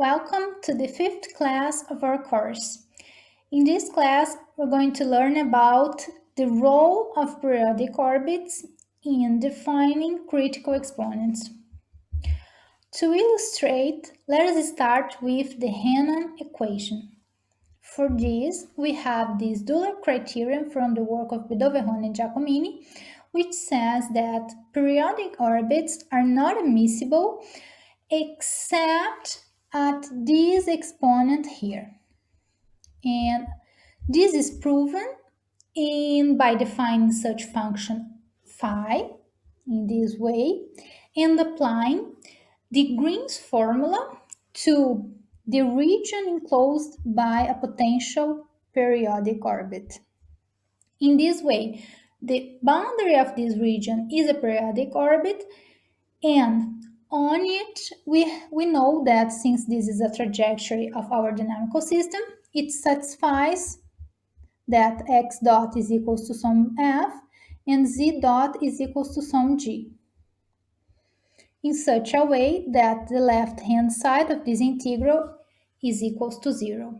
Welcome to the 5th class of our course. In this class, we're going to learn about the role of periodic orbits in defining critical exponents. To illustrate, let us start with the Reunião equation. For this, we have this Euler criterion from the work of Bedoverone and Giacomini, which says that periodic orbits are not admissible except at this exponent here. And this is proven by defining such function phi in this way and applying the Green's formula to the region enclosed by a potential periodic orbit. In this way, the boundary of this region is a periodic orbit, and on it, we know that since this is a trajectory of our dynamical system, it satisfies that x dot is equals to some f and z dot is equals to some g, in such a way that the left-hand side of this integral is equals to 0.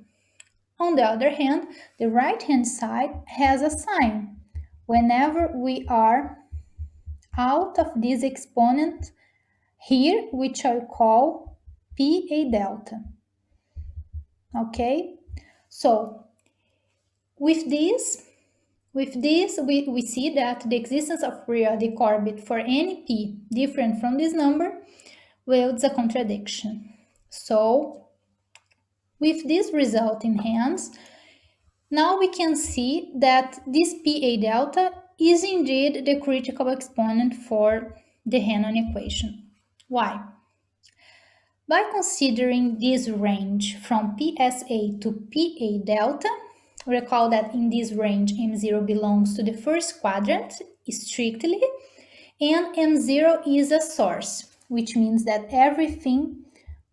On the other hand, the right-hand side has a sign. Whenever we are out of this exponent here, which I call PA delta. Okay, so with this we see that the existence of periodic orbit for any p different from this number wields a contradiction. So with this result in hand, now we can see that this PA delta is indeed the critical exponent for the Reunião equation. Why? By considering this range from PSA to PA delta, recall that in this range M0 belongs to the first quadrant strictly, and M0 is a source, which means that everything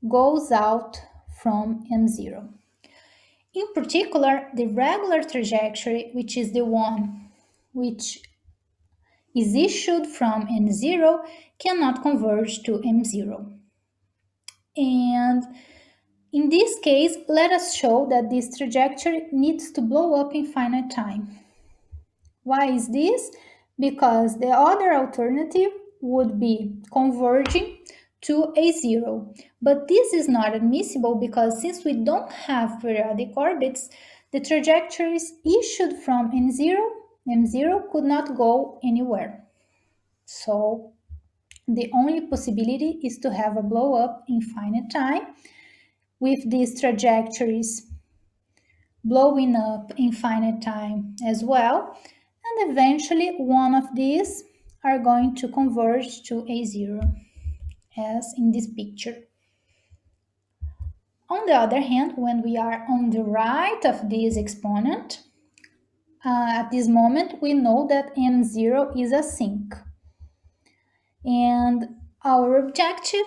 goes out from M0. In particular, the regular trajectory, which is the one which is issued from M0, cannot converge to M0. And in this case, let us show that this trajectory needs to blow up in finite time. Why is this? Because the other alternative would be converging to A0. But this is not admissible because since we don't have periodic orbits, the trajectories issued from M0 could not go anywhere. So the only possibility is to have a blow up in finite time with these trajectories blowing up in finite time as well, and eventually one of these are going to converge to A0, as in this picture. On the other hand, when we are on the right of this exponent, at this moment we know that M0 is a sink. And our objective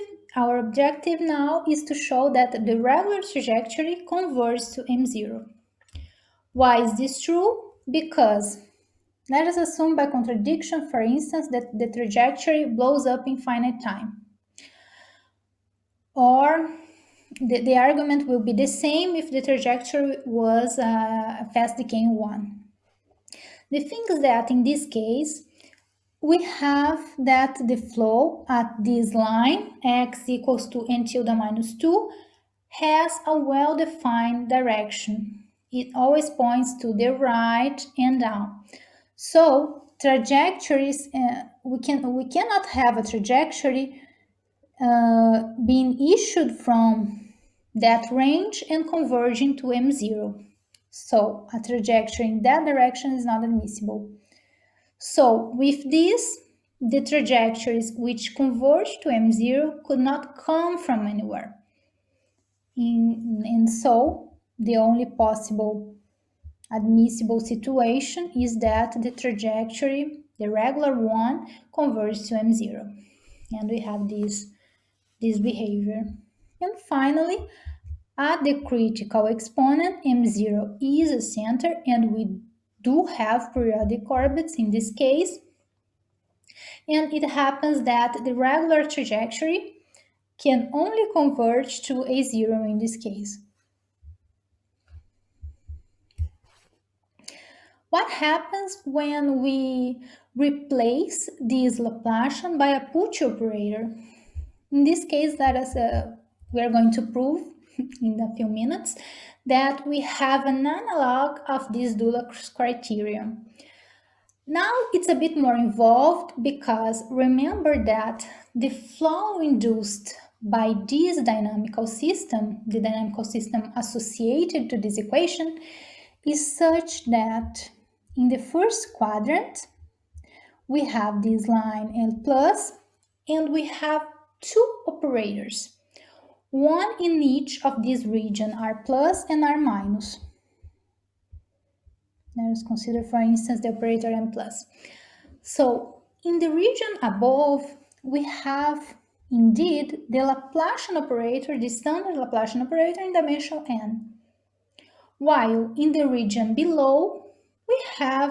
now is to show that the regular trajectory converges to M0. Why is this true? Because let us assume by contradiction, for instance, that the trajectory blows up in finite time. Or the argument will be the same if the trajectory was a fast decaying one. The thing is that in this case, we have that the flow at this line, x equals to n tilde minus 2, has a well-defined direction. It always points to the right and down. So trajectories, we cannot have a trajectory being issued from that range and converging to M0. So a trajectory in that direction is not admissible. So with this, the trajectories which converge to M0 could not come from anywhere. And so the only possible admissible situation is that the trajectory, the regular one, converges to M0. And we have this behavior. And finally, at the critical exponent, M0 is a center, and we do have periodic orbits in this case, and it happens that the regular trajectory can only converge to a zero in this case. What happens when we replace this Laplacian by a Pucci operator? In this case, we are going to prove in a few minutes that we have an analog of this Dulac criterion. Now it's a bit more involved because remember that the flow induced by this dynamical system, the dynamical system associated to this equation, is such that in the first quadrant, we have this line L plus, and we have two operators, one in each of this region, R plus and R minus. Let us consider, for instance, the operator M plus. So in the region above, we have indeed the Laplacian operator, the standard Laplacian operator in dimension n. While in the region below,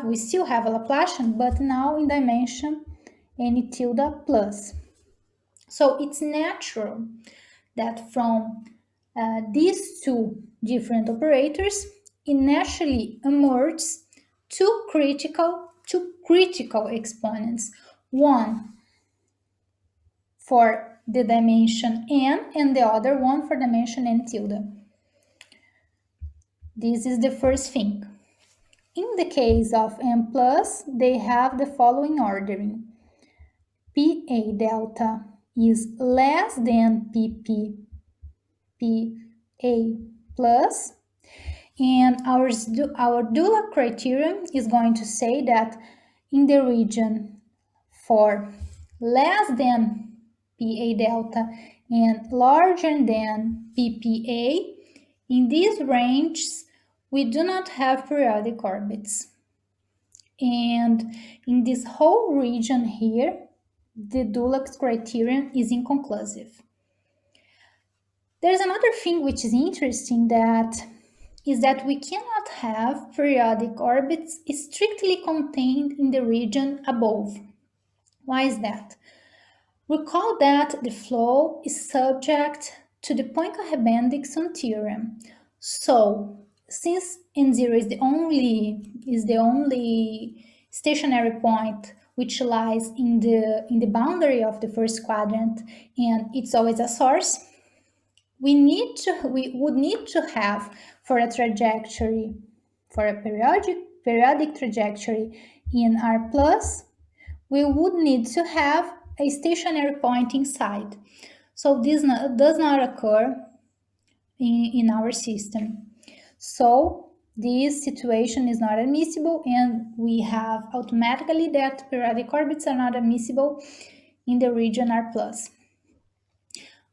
we still have a Laplacian, but now in dimension n tilde plus. So it's natural that from these two different operators, it naturally emerges two critical exponents, one for the dimension n and the other one for dimension n tilde. This is the first thing. In the case of m plus, they have the following ordering. PA delta is less than PP PA plus, and our Dulac criterion is going to say that in the region for less than PA delta and larger than PPA, in these ranges, we do not have periodic orbits. And in this whole region here, the Dulac criterion is inconclusive. There's another thing which is interesting is that we cannot have periodic orbits strictly contained in the region above. Why is that? Recall that the flow is subject to the Poincare-Bendixson theorem. So, since n0 is the only stationary point which lies in the boundary of the first quadrant, and it's always a source, we would need to have for a trajectory, for a periodic trajectory in R plus, we would need to have a stationary point inside. So this does not occur in our system. So this situation is not admissible, and we have automatically that periodic orbits are not admissible in the region R plus.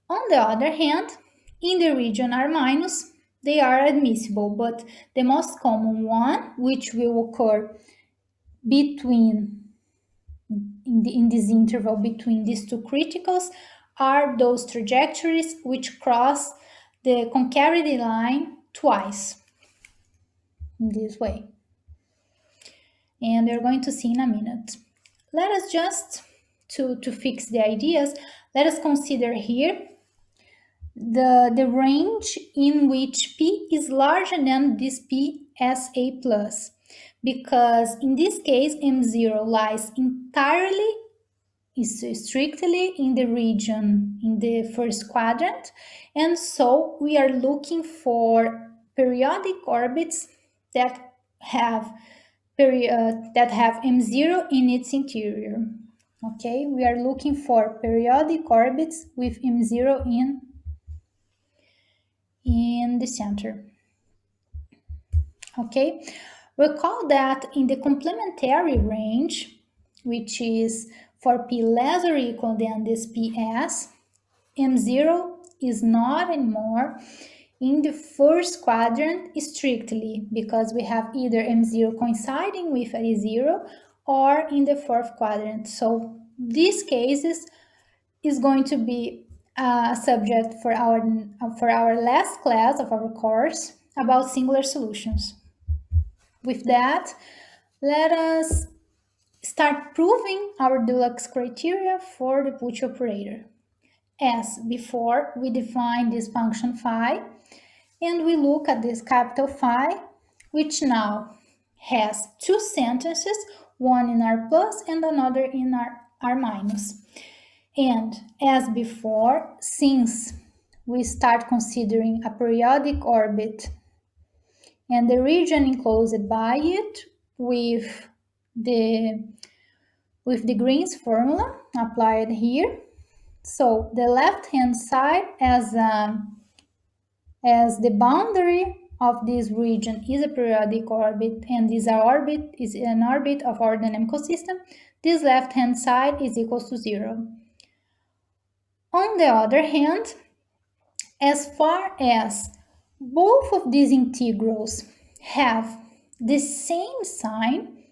On the other hand, in the region R minus, they are admissible, but the most common one, which will occur in this interval between these two criticals, are those trajectories which cross the concavity line twice, in this way. And we're going to see in a minute. Let us just, to fix the ideas, let us consider here the range in which P is larger than this P as A plus, because in this case M0 lies entirely, is strictly in the region in the first quadrant, and so we are looking for periodic orbits that have M0 in its interior. Okay, we are looking for periodic orbits with M0 in the center. Okay, recall that in the complementary range, which is for P less or equal than this PS, M0 is not anymore in the first quadrant strictly, because we have either M0 coinciding with a zero or in the fourth quadrant. So these cases is going to be a subject for our last class of our course about singular solutions. With that, let us start proving our Dulac criteria for the Pucci operator. as before, we define this function phi, and we look at this capital Phi, which now has two sentences, one in R plus and another in R minus. And as before, since we start considering a periodic orbit and the region enclosed by it with the Green's formula applied here. So the left-hand side as the boundary of this region is a periodic orbit and this orbit is an orbit of our dynamical system, this left-hand side is equal to 0. On the other hand, as far as both of these integrals have the same sign,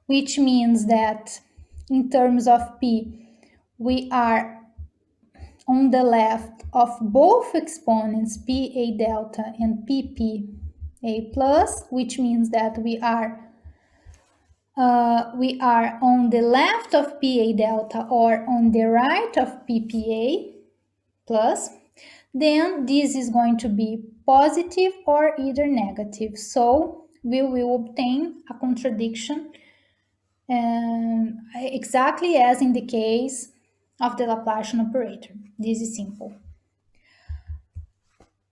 which means that in terms of p, we are on the left of both exponents pa delta and pp a plus, which means that we are on the left of pa delta or on the right of ppa plus, then this is going to be positive or either negative. So we will obtain a contradiction exactly as in the case of the Laplacian operator. This is simple.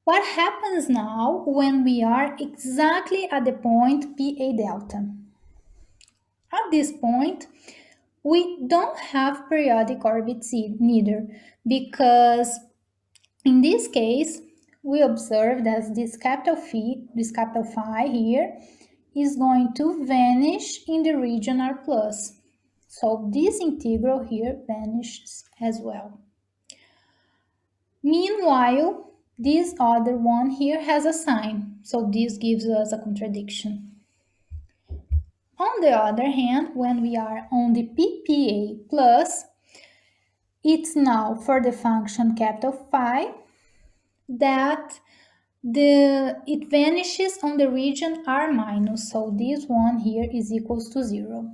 What happens now when we are exactly at the point PA delta? At this point, we don't have periodic orbits neither, because in this case, we observe that this capital phi here is going to vanish in the region R plus. So this integral here vanishes as well. Meanwhile, this other one here has a sign, so this gives us a contradiction. On the other hand, when we are on the PPA plus, it's now for the function capital phi that it vanishes on the region R minus, so this one here is equals to 0.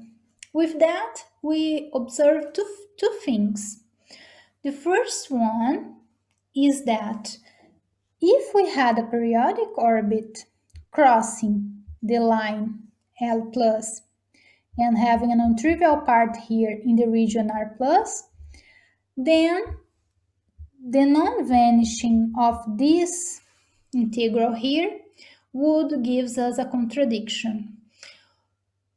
With that, we observe two things. The first one is that if we had a periodic orbit crossing the line L plus and having a non-trivial part here in the region R plus, then the non-vanishing of this integral here would give us a contradiction.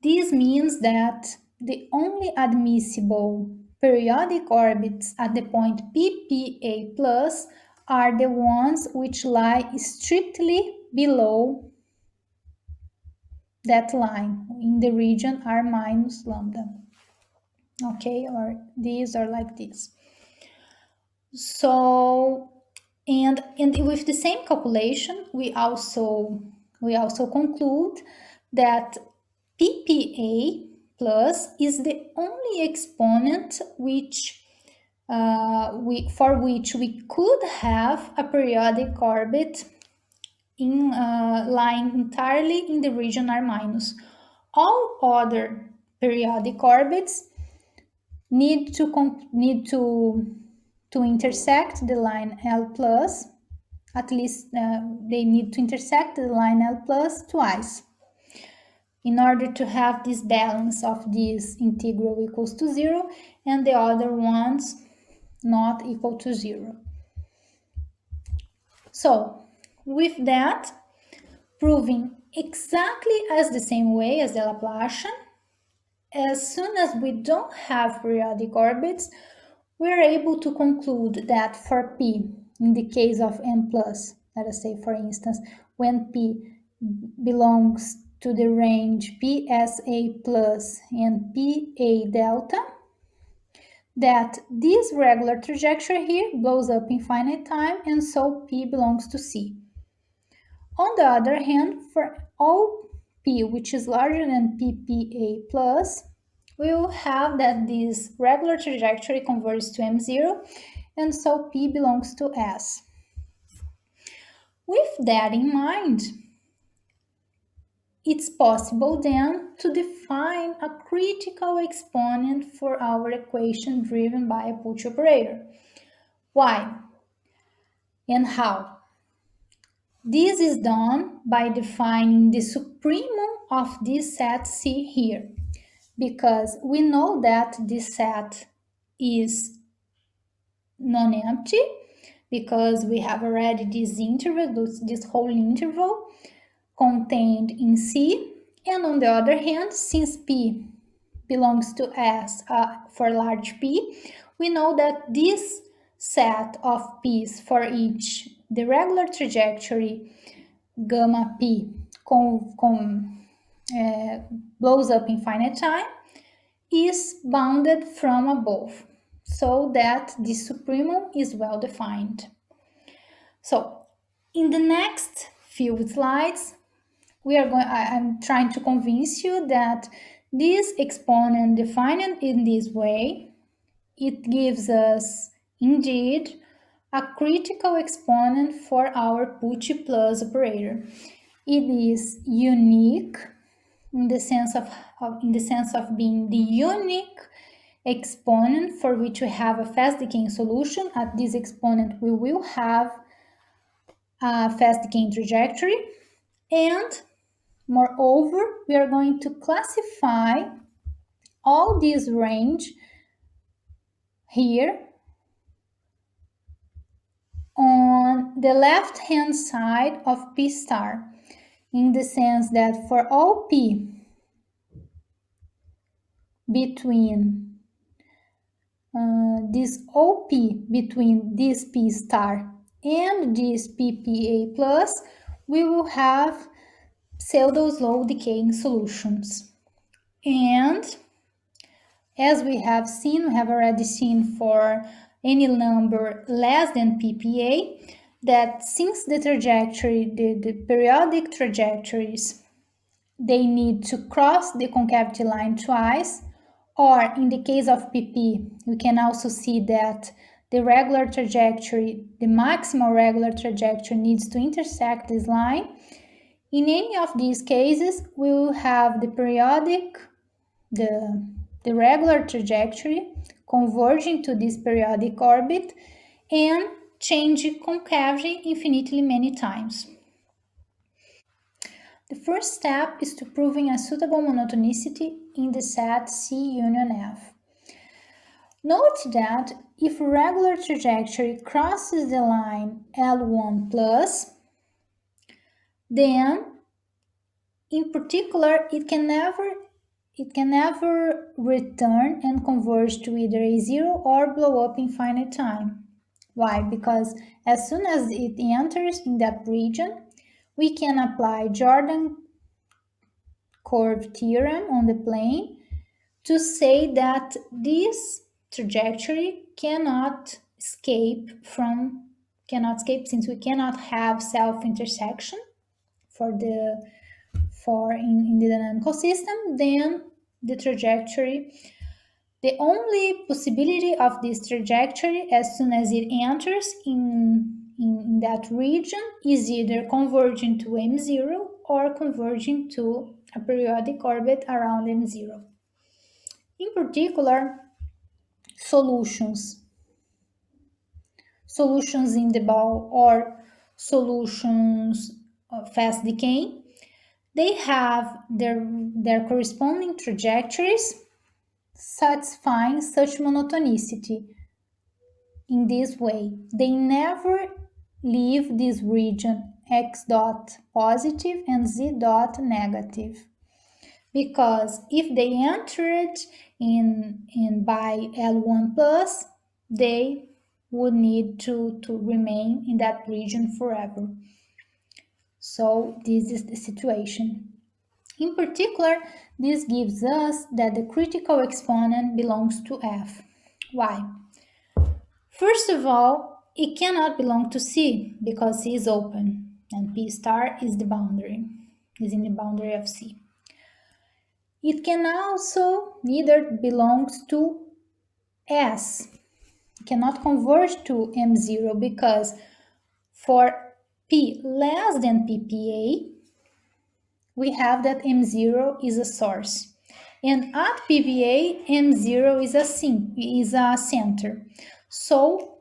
This means that the only admissible periodic orbits at the point PPA plus are the ones which lie strictly below that line in the region R minus lambda. Okay, or these are like this. So, and with the same calculation, we also conclude that PPA plus is the only exponent which for which we could have a periodic orbit lying entirely in the region R minus. All other periodic orbits need to intersect the line L plus, at least they need to intersect the line L plus twice in order to have this balance of this integral equals to 0 and the other ones not equal to 0. So, with that, proving exactly as the same way as the Laplacian, as soon as we don't have periodic orbits, we're able to conclude that for P, in the case of n plus, let us say for instance, when P belongs to the range PSA plus and PA delta, that this regular trajectory here blows up in finite time and so P belongs to C. On the other hand, for all P which is larger than PPA plus, we will have that this regular trajectory converges to M0 and so P belongs to S. With that in mind, it's possible then to define a critical exponent for our equation driven by a Pucci operator. Why and how? This is done by defining the supremum of this set C here, because we know that this set is non-empty, because we have already this interval, this whole interval contained in C, and on the other hand, since P belongs to S for large P, we know that this set of P's for each the regular trajectory gamma P blows up in finite time is bounded from above, so that the supremum is well defined. So in the next few slides, I'm trying to convince you that this exponent defined in this way, it gives us indeed a critical exponent for our Pucci plus operator. It is unique in the sense of being the unique exponent for which we have a fast decaying solution. At this exponent, we will have a fast decaying trajectory, and moreover, we are going to classify all this range here on the left-hand side of P star, in the sense that for all P between this OP between this P star and this PPA plus, we will have pseudo-slow decaying solutions. And as we have already seen for any number less than PPA, that since the trajectory, the periodic trajectories, they need to cross the concavity line twice, or in the case of PP, we can also see that the regular trajectory, the maximal regular trajectory needs to intersect this line. In any of these cases, we will have the periodic, the regular trajectory converging to this periodic orbit and changing concavity infinitely many times. The first step is to proving a suitable monotonicity in the set C union F. Note that if regular trajectory crosses the line L1 plus, then in particular it can never return and converge to either a zero or blow up in finite time. Why? Because as soon as it enters in that region, we can apply Jordan curve theorem on the plane to say that this trajectory cannot escape since we cannot have self-intersection in the dynamical system, then the only possibility of this trajectory as soon as it enters in that region is either converging to M0 or converging to a periodic orbit around M0. In particular, solutions in the ball or solutions fast decaying, they have their corresponding trajectories satisfying such monotonicity in this way. They never leave this region x dot positive and z dot negative, because if they entered in by L1 plus, they would need to remain in that region forever. So this is the situation. In particular, this gives us that the critical exponent belongs to F. Why? First of all, it cannot belong to C because C is open and P star is in the boundary of C. It can also neither belongs to S. It cannot converge to M0 because for P less than PPA, we have that M0 is a source. And at PPA, M0 is a center. So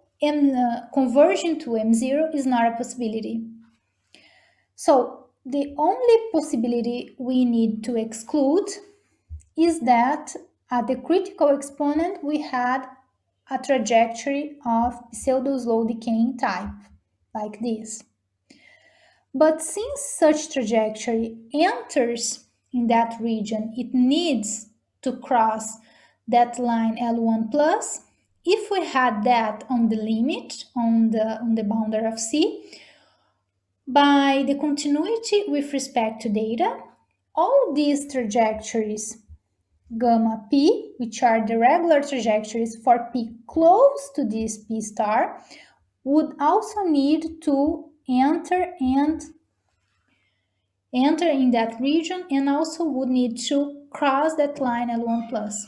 conversion to M0 is not a possibility. So the only possibility we need to exclude is that at the critical exponent we had a trajectory of pseudo-slow decaying type, like this. But since such trajectory enters in that region, it needs to cross that line L1 plus. If we had that on the limit, on the boundary of C, by the continuity with respect to data, all these trajectories gamma p, which are the regular trajectories for p close to this p star, would also need to enter in that region and also would need to cross that line L1 plus.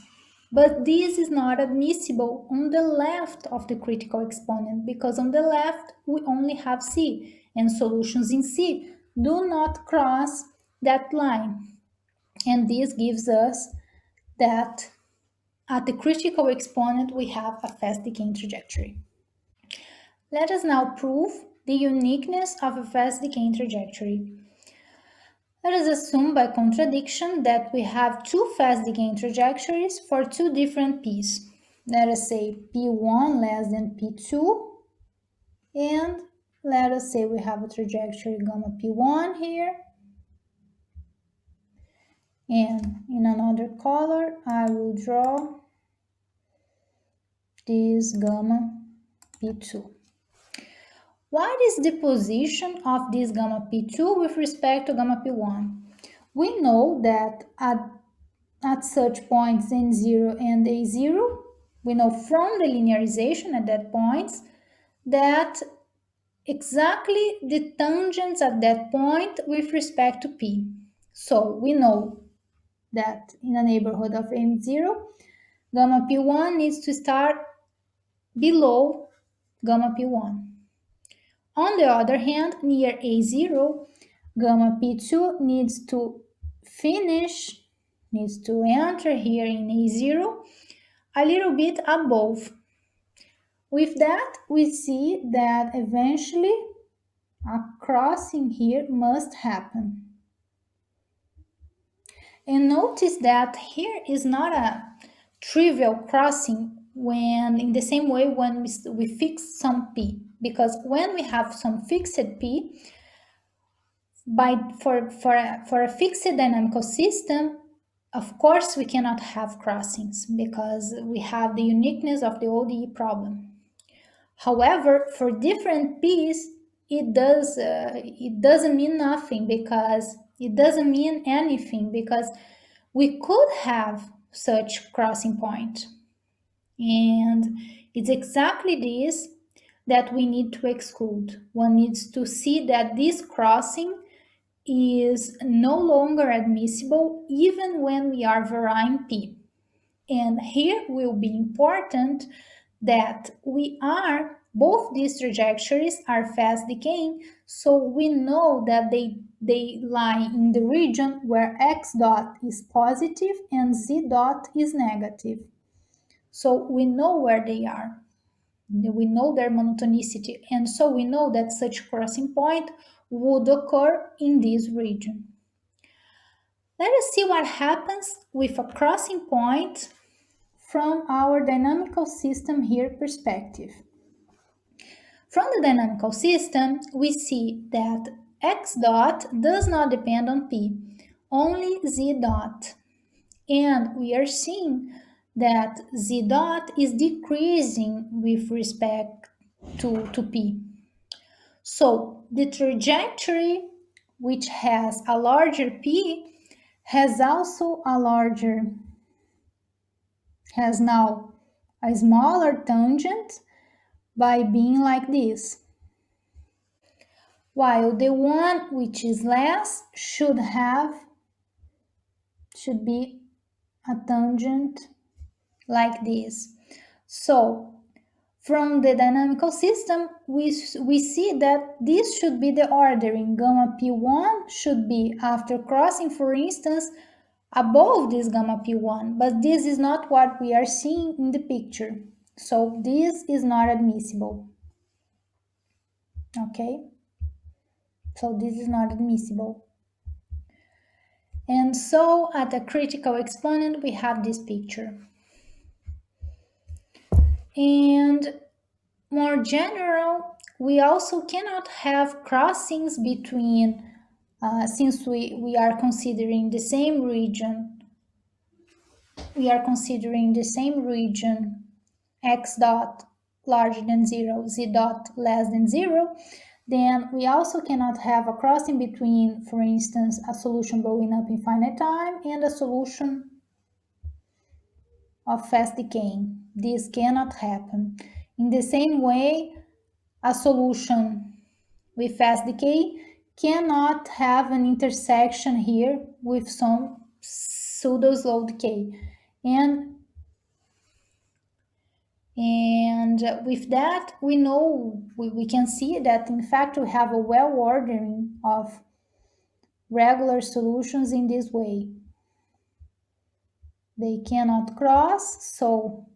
But this is not admissible on the left of the critical exponent, because on the left we only have C, and solutions in C do not cross that line. And this gives us that at the critical exponent we have a fast decaying trajectory. Let us now prove the uniqueness of a fast decaying trajectory. Let us assume by contradiction that we have two fast decaying trajectories for two different p's. Let us say p1 less than p2, and let us say we have a trajectory gamma p1 here, and in another color I will draw this gamma p2. What is the position of this gamma p2 with respect to gamma p1? We know that at such points n0 and a0, we know from the linearization at that points that exactly the tangents at that point with respect to p. So we know that in a neighborhood of n0, gamma p1 needs to start below gamma p1. On the other hand, near a0, gamma p2 needs to enter here in a0 a little bit above. With that, we see that eventually a crossing here must happen. And notice that here is not a trivial crossing when, in the same way when we fix some p, because when we have some fixed p, for a fixed dynamical system, of course we cannot have crossings because we have the uniqueness of the ODE problem. However, for different p's, it doesn't mean nothing, because it doesn't mean anything, because we could have such crossing point. And it's exactly this that we need to exclude. One needs to see that this crossing is no longer admissible even when we are varying p. And here will be important that both these trajectories are fast decaying, so we know that they lie in the region where x dot is positive and z dot is negative. So we know where they are. We know their monotonicity, and so we know that such crossing point would occur in this region. Let us see what happens with a crossing point from our dynamical system here perspective. From the dynamical system, we see that x dot does not depend on p, only z dot. And we are seeing that z dot is decreasing with respect to p. So the trajectory, which has a larger p, has now a smaller tangent by being like this, while the one which is less should be a tangent like this. So from the dynamical system, we see that this should be the ordering. Gamma p1 should be, after crossing, for instance, above this gamma p1, but this is not what we are seeing in the picture. So this is not admissible. Okay? So this is not admissible. And so at the critical exponent, we have this picture. And more general, we also cannot have crossings between, since we are considering the same region, x dot larger than 0, z dot less than 0, then we also cannot have a crossing between, for instance, a solution blowing up in finite time and a solution of fast decaying. This cannot happen. In the same way, a solution with fast decay cannot have an intersection here with some pseudo slow decay. And with that, we know, we can see that in fact we have a well ordering of regular solutions in this way. They cannot cross, so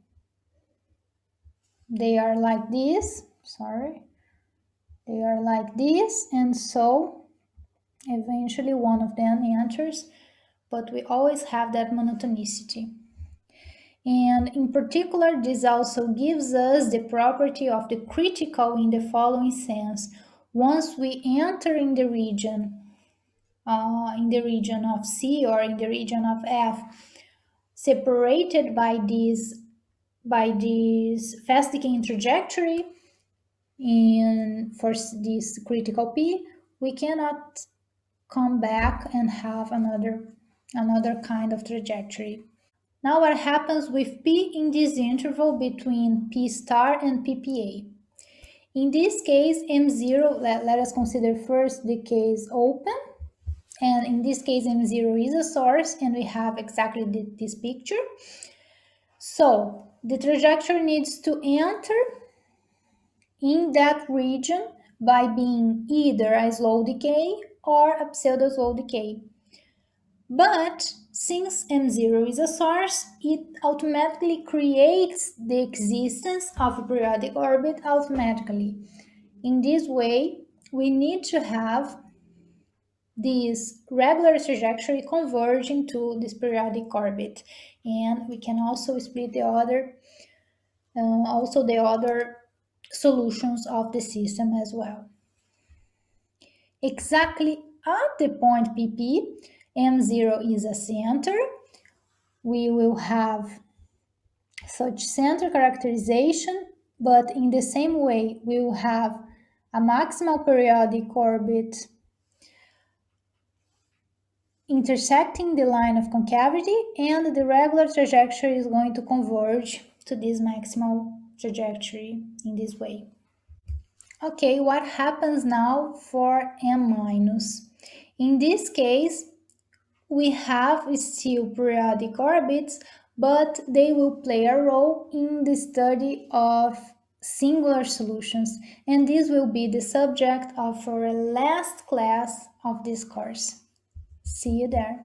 they are like this, they are like this, and so eventually one of them enters, but we always have that monotonicity. And in particular, this also gives us the property of the critical in the following sense. Once we enter in the region of C or in the region of F, separated by this fast decaying trajectory, for this critical P, we cannot come back and have another kind of trajectory. Now what happens with P in this interval between P star and PPA? In this case, M0, let us consider first the case open. And in this case, M0 is a source, and we have exactly this picture. So the trajectory needs to enter in that region by being either a slow decay or a pseudo slow decay. But since M0 is a source, it automatically creates the existence of a periodic orbit automatically. In this way, we need to have this regular trajectory converging to this periodic orbit. And we can also split the other solutions of the system as well. Exactly at the point PP, M0 is a center. We will have such center characterization, but in the same way, we will have a maximal periodic orbit intersecting the line of concavity, and the regular trajectory is going to converge to this maximal trajectory in this way. Okay, what happens now for M-? In this case, we have still periodic orbits, but they will play a role in the study of singular solutions, and this will be the subject of our last class of this course. See you there.